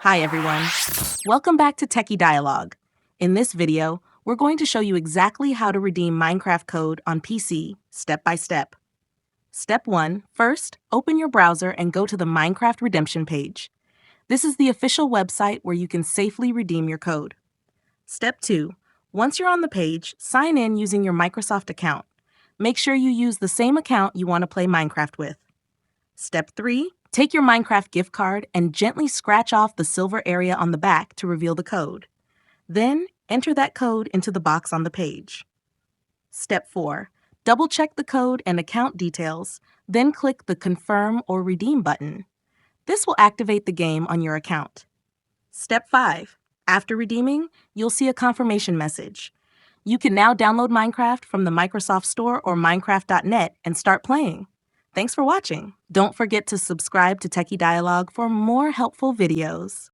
Hi everyone. Welcome back to Techie Dialogue. In this video, we're going to show you exactly how to redeem Minecraft code on PC, step by step. Step 1. First, open your browser and go to the Minecraft redemption page. This is the official website where you can safely redeem your code. Step 2. Once you're on the page, sign in using your Microsoft account. Make sure you use the same account you want to play Minecraft with. Step 3. Take your Minecraft gift card and gently scratch off the silver area on the back to reveal the code. Then, enter that code into the box on the page. Step 4. Double-check the code and account details, then click the Confirm or Redeem button. This will activate the game on your account. Step 5. After redeeming, you'll see a confirmation message. You can now download Minecraft from the Microsoft Store or Minecraft.net and start playing. Thanks for watching. Don't forget to subscribe to Techie Dialogue for more helpful videos.